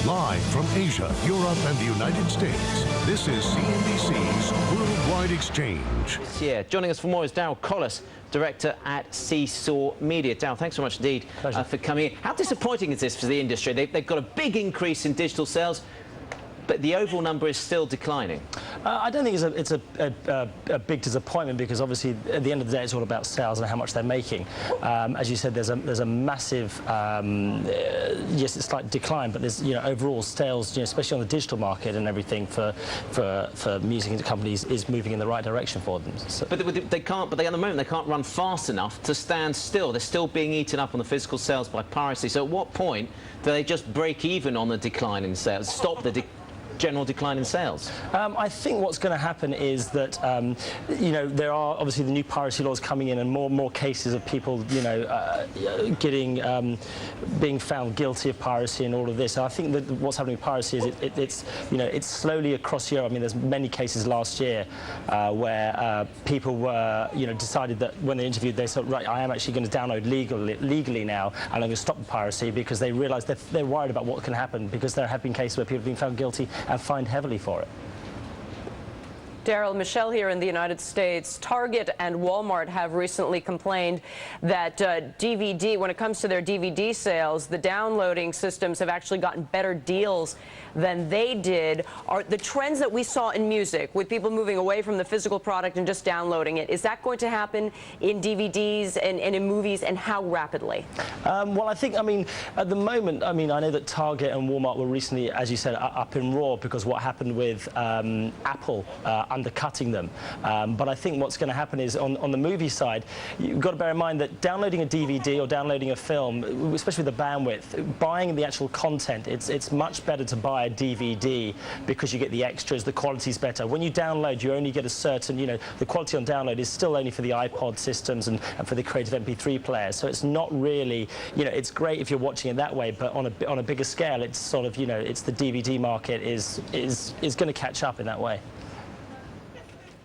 Live from Asia, Europe, and the United States, this is CNBC's Worldwide Exchange. Yeah, joining us for more is Darryl Collis, director at Seesaw Media. Darryl, thanks so much indeed for coming in. How disappointing is this for the industry? They've got a big increase in digital sales, but the overall number is still declining. I don't think it's a big disappointment, because obviously at the end of the day it's all about sales and how much they're making. As you said, there's a massive yes, it's slight decline, but there's overall sales, especially on the digital market and everything for music companies, is moving in the right direction for them. So. But they can't. But at the moment they can't run fast enough to stand still. They're still being eaten up on the physical sales by piracy. So at what point do they just break even on the decline in sales? Stop the general decline in sales? I think what's going to happen is that there are obviously the new piracy laws coming in, and more and more cases of people being found guilty of piracy and all of this. And I think that what's happening with piracy is it's slowly across Europe. I mean, there's many cases last year where people were decided that when they interviewed, they said, right, I am actually going to download legally now, and I'm going to stop the piracy, because they realised they're worried about what can happen, because there have been cases where people have been found guilty and fined heavily for it. Darryl, Michelle here in the United States. Target and Walmart have recently complained that DVD, when it comes to their DVD sales, the downloading systems have actually gotten better deals than they did. Are the trends that we saw in music, with people moving away from the physical product and just downloading it, is that going to happen in DVDs and in movies, and how rapidly? Well, I think, at the moment, I know that Target and Walmart were recently, as you said, up in roar because what happened with Apple undercutting them. But I think what's going to happen is on the movie side, you've got to bear in mind that downloading a DVD or downloading a film, especially with the bandwidth, buying the actual content, it's much better to buy a DVD because you get the extras, the quality's better. When you download, you only get a certain, the quality on download is still only for the iPod systems and for the creative MP3 players. So it's not really, it's great if you're watching it that way, but on a bigger scale, it's sort of, it's the DVD market is going to catch up in that way.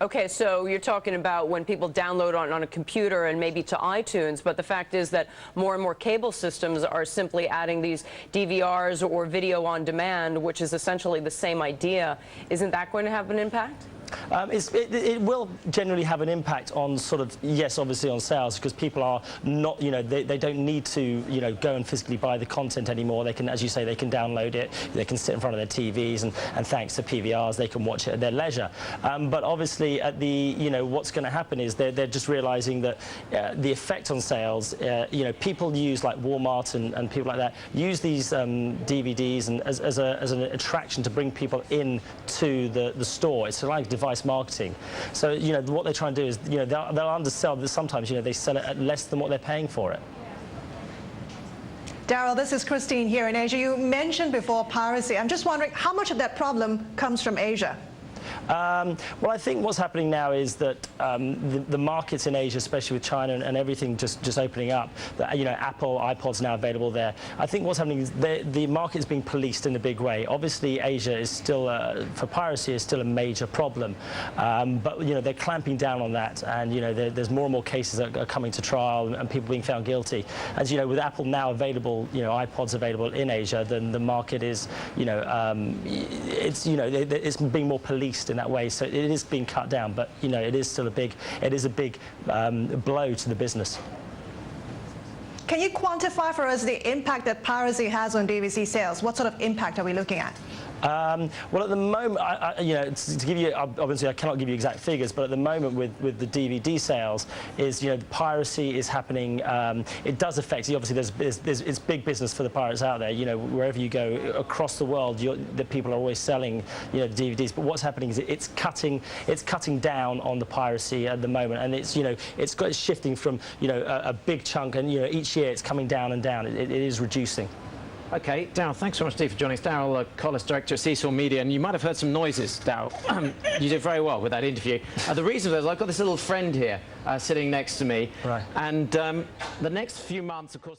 Okay, so you're talking about when people download on a computer and maybe to iTunes, but the fact is that more and more cable systems are simply adding these DVRs or video on demand, which is essentially the same idea. Isn't that going to have an impact? It will generally have an impact on yes, obviously on sales, because people are not, they don't need to, go and physically buy the content anymore. They can, as you say, they can download it, they can sit in front of their TVs, and thanks to PVRs, they can watch it at their leisure. But obviously, at the, what's going to happen is they're just realizing that the effect on sales, people use, like Walmart and people like that, use these DVDs and as an attraction to bring people in to the store. It's like device marketing. So what they try and do is they'll undersell this. Sometimes they sell it at less than what they're paying for it. Darryl, this is Christine here in Asia. You mentioned before piracy. I'm just wondering how much of that problem comes from Asia? Well, I think what's happening now is that the markets in Asia, especially with China and everything just opening up, that, Apple, iPod's now available there. I think what's happening is the market is being policed in a big way. Obviously, Asia is still, for piracy, is still a major problem. But, they're clamping down on that, and, there's more and more cases that are coming to trial and people being found guilty. As with Apple now available, iPods available in Asia, then the market is, it's being more policed in that way, so it is being cut down, but it is still a big blow to the business. Can you quantify for us the impact that piracy has on DVD sales? What sort of impact are we looking at? Well, at the moment, to give you, obviously I cannot give you exact figures, but at the moment with the DVD sales, is piracy is happening. It does affect. Obviously, it's big business for the pirates out there. Wherever you go across the world, the people are always selling DVDs. But what's happening is it's cutting down on the piracy at the moment, and it's shifting from a big chunk, and each year it's coming down and down. It is reducing. Okay, Darryl, thanks so much, Steve, for joining us. Darryl Collis, director of Seesaw Media, and you might have heard some noises, Darryl. You did very well with that interview. The reason is I've got this little friend here sitting next to me, right. And the next few months, of course.